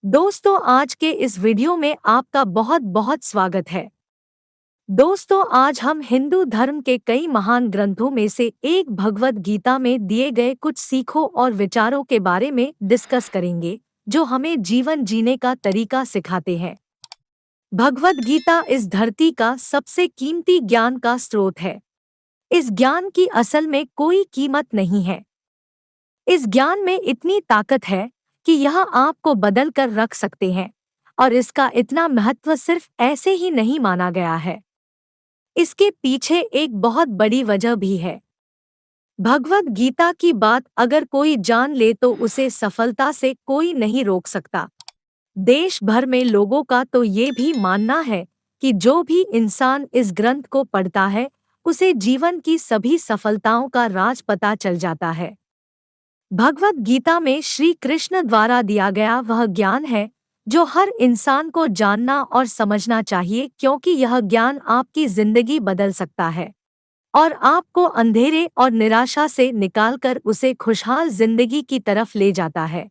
दोस्तों, आज के इस वीडियो में आपका बहुत बहुत स्वागत है। दोस्तों, आज हम हिंदू धर्म के कई महान ग्रंथों में से एक भगवद गीता में दिए गए कुछ सीखों और विचारों के बारे में डिस्कस करेंगे, जो हमें जीवन जीने का तरीका सिखाते हैं। भगवद गीता इस धरती का सबसे कीमती ज्ञान का स्रोत है। इस ज्ञान की असल में कोई कीमत नहीं है। इस ज्ञान में इतनी ताकत है कि यह आपको बदल कर रख सकते हैं, और इसका इतना महत्व सिर्फ ऐसे ही नहीं माना गया है। इसके पीछे एक बहुत बड़ी वजह भी है। भगवद गीता की बात अगर कोई जान ले तो उसे सफलता से कोई नहीं रोक सकता। देश भर में लोगों का तो ये भी मानना है कि जो भी इंसान इस ग्रंथ को पढ़ता है, उसे जीवन की सभी सफलताओं का राज पता चल जाता है। भगवद गीता में श्री कृष्ण द्वारा दिया गया वह ज्ञान है जो हर इंसान को जानना और समझना चाहिए, क्योंकि यह ज्ञान आपकी जिंदगी बदल सकता है और आपको अंधेरे और निराशा से निकालकर उसे खुशहाल जिंदगी की तरफ ले जाता है।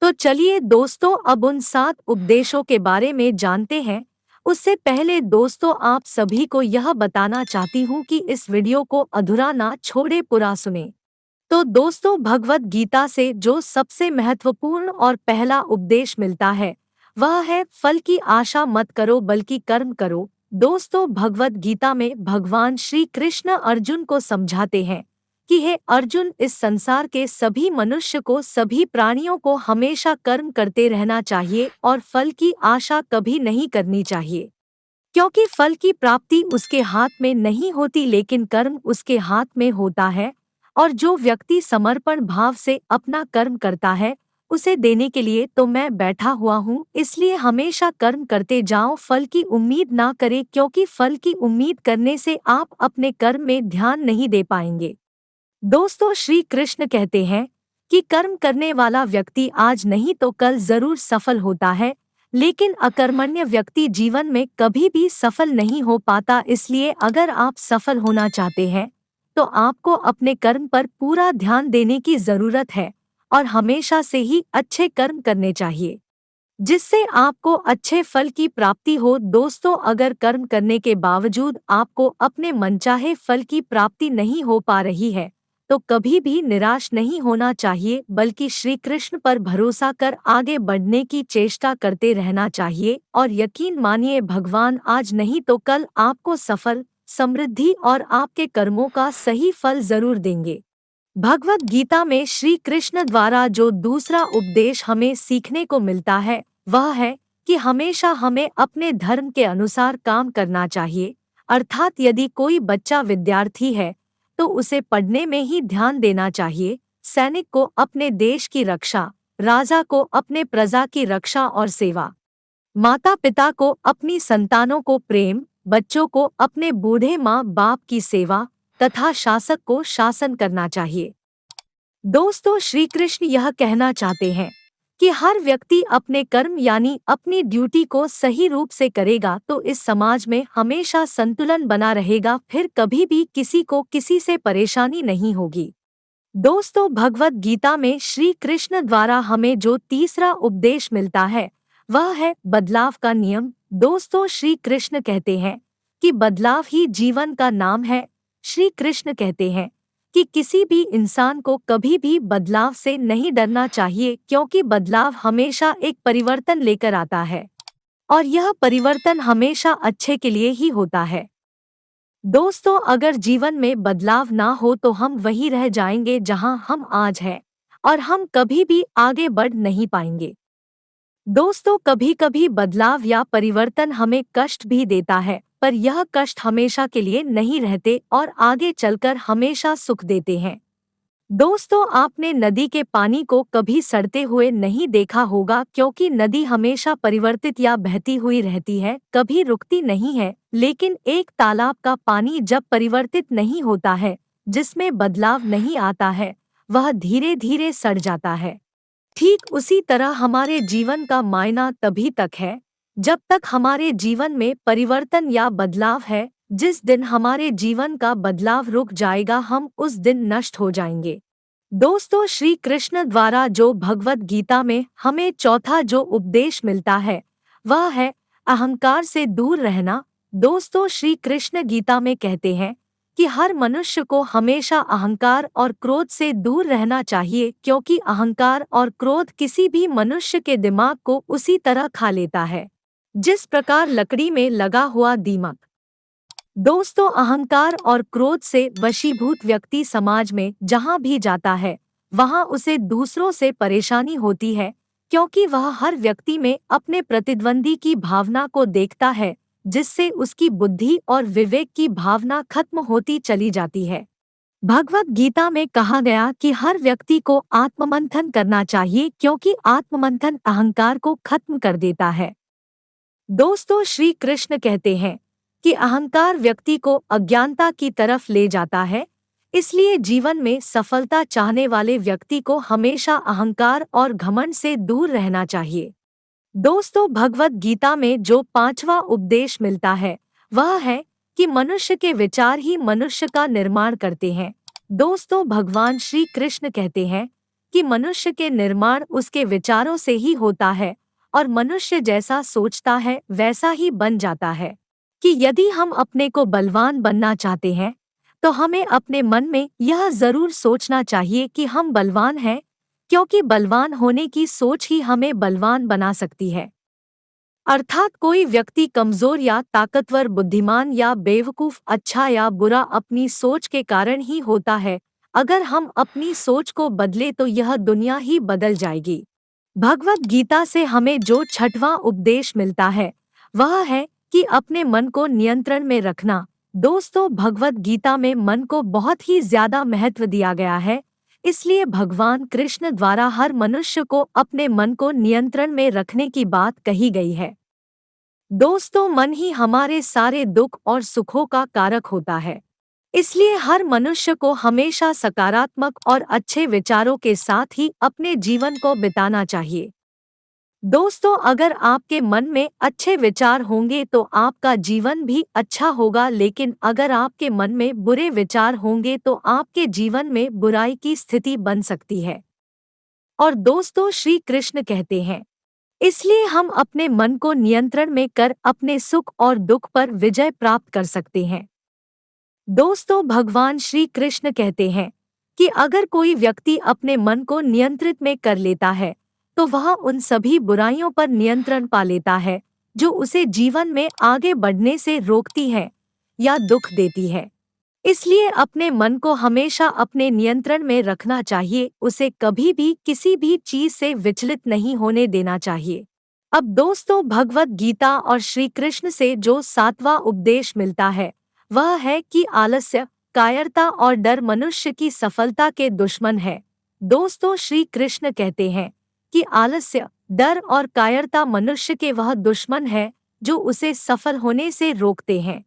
तो चलिए दोस्तों, अब उन 7 उपदेशों के बारे में जानते हैं। उससे पहले दोस्तों, आप सभी को यह बताना चाहती हूँ कि इस वीडियो को अधूरा ना छोड़े, पूरा सुने। तो दोस्तों, भगवद गीता से जो सबसे महत्वपूर्ण और पहला उपदेश मिलता है, वह है फल की आशा मत करो बल्कि कर्म करो। दोस्तों, भगवद गीता में भगवान श्री कृष्ण अर्जुन को समझाते हैं कि हे अर्जुन, इस संसार के सभी मनुष्य को, सभी प्राणियों को हमेशा कर्म करते रहना चाहिए और फल की आशा कभी नहीं करनी चाहिए, क्योंकि फल की प्राप्ति उसके हाथ में नहीं होती, लेकिन कर्म उसके हाथ में होता है। और जो व्यक्ति समर्पण भाव से अपना कर्म करता है, उसे देने के लिए तो मैं बैठा हुआ हूँ, इसलिए हमेशा कर्म करते जाओ, फल की उम्मीद ना करें, क्योंकि फल की उम्मीद करने से आप अपने कर्म में ध्यान नहीं दे पाएंगे। दोस्तों, श्री कृष्ण कहते हैं कि कर्म करने वाला व्यक्ति आज नहीं तो कल जरूर सफल होता है, लेकिन अकर्मण्य व्यक्ति जीवन में कभी भी सफल नहीं हो पाता। इसलिए अगर आप सफल होना चाहते हैं तो आपको अपने कर्म पर पूरा ध्यान देने की जरूरत है और हमेशा से ही अच्छे कर्म करने चाहिए, जिससे आपको अच्छे फल की प्राप्ति हो। दोस्तों, अगर कर्म करने के बावजूद आपको अपने मनचाहे फल की प्राप्ति नहीं हो पा रही है, तो कभी भी निराश नहीं होना चाहिए, बल्कि श्री कृष्ण पर भरोसा कर आगे बढ़ने की चेष्टा करते रहना चाहिए। और यकीन मानिए, भगवान आज नहीं तो कल आपको सफल, समृद्धि और आपके कर्मों का सही फल जरूर देंगे। भगवद गीता में श्री कृष्ण द्वारा जो दूसरा उपदेश हमें सीखने को मिलता है, वह है कि हमेशा हमें अपने धर्म के अनुसार काम करना चाहिए। अर्थात यदि कोई बच्चा विद्यार्थी है तो उसे पढ़ने में ही ध्यान देना चाहिए। सैनिक को अपने देश की रक्षा, राजा को अपने प्रजा की रक्षा और सेवा, माता पिता को अपनी संतानों को प्रेम, बच्चों को अपने बूढ़े माँ बाप की सेवा तथा शासक को शासन करना चाहिए। दोस्तों, श्री कृष्ण यह कहना चाहते हैं कि हर व्यक्ति अपने कर्म यानी अपनी ड्यूटी को सही रूप से करेगा तो इस समाज में हमेशा संतुलन बना रहेगा, फिर कभी भी किसी को किसी से परेशानी नहीं होगी। दोस्तों, भगवद गीता में श्री कृष्ण द्वारा हमें जो तीसरा उपदेश मिलता है, वह है बदलाव का नियम। दोस्तों, श्री कृष्ण कहते हैं कि बदलाव ही जीवन का नाम है। श्री कृष्ण कहते हैं कि किसी भी इंसान को कभी भी बदलाव से नहीं डरना चाहिए, क्योंकि बदलाव हमेशा एक परिवर्तन लेकर आता है और यह परिवर्तन हमेशा अच्छे के लिए ही होता है। दोस्तों, अगर जीवन में बदलाव ना हो तो हम वहीं रह जाएंगे जहां हम आज हैं और हम कभी भी आगे बढ़ नहीं पाएंगे। दोस्तों, कभी कभी बदलाव या परिवर्तन हमें कष्ट भी देता है, पर यह कष्ट हमेशा के लिए नहीं रहते और आगे चलकर हमेशा सुख देते हैं। दोस्तों, आपने नदी के पानी को कभी सड़ते हुए नहीं देखा होगा, क्योंकि नदी हमेशा परिवर्तित या बहती हुई रहती है, कभी रुकती नहीं है। लेकिन एक तालाब का पानी जब परिवर्तित नहीं होता है, जिसमें बदलाव नहीं आता है, वह धीरे धीरे सड़ जाता है। ठीक उसी तरह हमारे जीवन का मायना तभी तक है जब तक हमारे जीवन में परिवर्तन या बदलाव है। जिस दिन हमारे जीवन का बदलाव रुक जाएगा, हम उस दिन नष्ट हो जाएंगे। दोस्तों, श्री कृष्ण द्वारा जो भगवत गीता में हमें चौथा जो उपदेश मिलता है वह है अहंकार से दूर रहना। दोस्तों, श्री कृष्ण गीता में कहते हैं कि हर मनुष्य को हमेशा अहंकार और क्रोध से दूर रहना चाहिए, क्योंकि अहंकार और क्रोध किसी भी मनुष्य के दिमाग को उसी तरह खा लेता है जिस प्रकार लकड़ी में लगा हुआ दीमक। दोस्तों, अहंकार और क्रोध से वशीभूत व्यक्ति समाज में जहां भी जाता है वहां उसे दूसरों से परेशानी होती है, क्योंकि वह हर व्यक्ति में अपने प्रतिद्वंदी की भावना को देखता है, जिससे उसकी बुद्धि और विवेक की भावना खत्म होती चली जाती है। भगवत गीता में कहा गया कि हर व्यक्ति को आत्ममंथन करना चाहिए, क्योंकि आत्ममंथन अहंकार को खत्म कर देता है। दोस्तों, श्री कृष्ण कहते हैं कि अहंकार व्यक्ति को अज्ञानता की तरफ ले जाता है, इसलिए जीवन में सफलता चाहने वाले व्यक्ति को हमेशा अहंकार और घमंड से दूर रहना चाहिए। दोस्तों, भगवत गीता में जो पांचवा उपदेश मिलता है वह है कि मनुष्य के विचार ही मनुष्य का निर्माण करते हैं। दोस्तों, भगवान श्री कृष्ण कहते हैं कि मनुष्य के निर्माण उसके विचारों से ही होता है और मनुष्य जैसा सोचता है वैसा ही बन जाता है। कि यदि हम अपने को बलवान बनना चाहते हैं तो हमें अपने मन में यह जरूर सोचना चाहिए कि हम बलवान हैं, क्योंकि बलवान होने की सोच ही हमें बलवान बना सकती है। अर्थात कोई व्यक्ति कमजोर या ताकतवर, बुद्धिमान या बेवकूफ, अच्छा या बुरा अपनी सोच के कारण ही होता है। अगर हम अपनी सोच को बदले तो यह दुनिया ही बदल जाएगी। भगवत गीता से हमें जो छठवां उपदेश मिलता है वह है कि अपने मन को नियंत्रण में रखना। दोस्तों, भगवत गीता में मन को बहुत ही ज्यादा महत्व दिया गया है, इसलिए भगवान कृष्ण द्वारा हर मनुष्य को अपने मन को नियंत्रण में रखने की बात कही गई है। दोस्तों, मन ही हमारे सारे दुख और सुखों का कारक होता है, इसलिए हर मनुष्य को हमेशा सकारात्मक और अच्छे विचारों के साथ ही अपने जीवन को बिताना चाहिए। दोस्तों, अगर आपके मन में अच्छे विचार होंगे तो आपका जीवन भी अच्छा होगा, लेकिन अगर आपके मन में बुरे विचार होंगे तो आपके जीवन में बुराई की स्थिति बन सकती है। और दोस्तों, श्री कृष्ण कहते हैं, इसलिए हम अपने मन को नियंत्रण में कर अपने सुख और दुख पर विजय प्राप्त कर सकते हैं। दोस्तों, भगवान श्री कृष्ण कहते हैं कि अगर कोई व्यक्ति अपने मन को नियंत्रित में कर लेता है तो वह उन सभी बुराइयों पर नियंत्रण पा लेता है जो उसे जीवन में आगे बढ़ने से रोकती है या दुख देती है। इसलिए अपने मन को हमेशा अपने नियंत्रण में रखना चाहिए, उसे कभी भी किसी भी चीज से विचलित नहीं होने देना चाहिए। अब दोस्तों, भगवत गीता और श्री कृष्ण से जो सातवां उपदेश मिलता है वह है कि आलस्य, कायरता और डर मनुष्य की सफलता के दुश्मन है। दोस्तों, श्री कृष्ण कहते हैं कि आलस्य, डर और कायरता मनुष्य के वह दुश्मन है जो उसे सफल होने से रोकते हैं।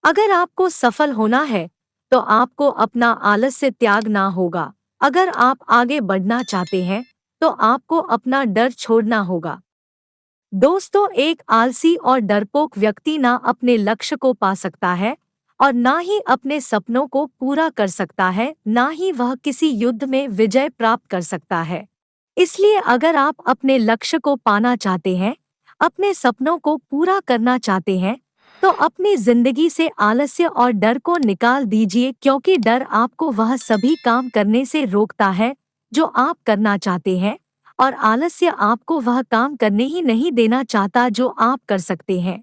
अगर आपको सफल होना है तो आपको अपना आलस्य त्यागना होगा। अगर आप आगे बढ़ना चाहते हैं तो आपको अपना डर छोड़ना होगा। दोस्तों, एक आलसी और डरपोक व्यक्ति ना अपने लक्ष्य को पा सकता है और ना ही अपने सपनों को पूरा कर सकता है, ना ही वह किसी युद्ध में विजय प्राप्त कर सकता है। इसलिए अगर आप अपने लक्ष्य को पाना चाहते हैं, अपने सपनों को पूरा करना चाहते हैं, तो अपनी जिंदगी से आलस्य और डर को निकाल दीजिए, क्योंकि डर आपको वह सभी काम करने से रोकता है जो आप करना चाहते हैं और आलस्य आपको वह काम करने ही नहीं देना चाहता जो आप कर सकते हैं।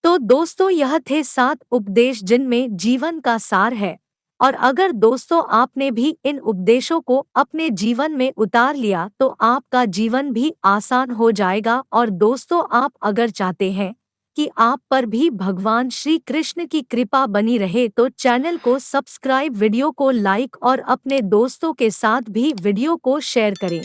तो दोस्तों, यह थे 7 उपदेश जिनमें जीवन का सार है। और अगर दोस्तों आपने भी इन उपदेशों को अपने जीवन में उतार लिया तो आपका जीवन भी आसान हो जाएगा। और दोस्तों, आप अगर चाहते हैं कि आप पर भी भगवान श्री कृष्ण की कृपा बनी रहे तो चैनल को सब्सक्राइब, वीडियो को लाइक और अपने दोस्तों के साथ भी वीडियो को शेयर करें।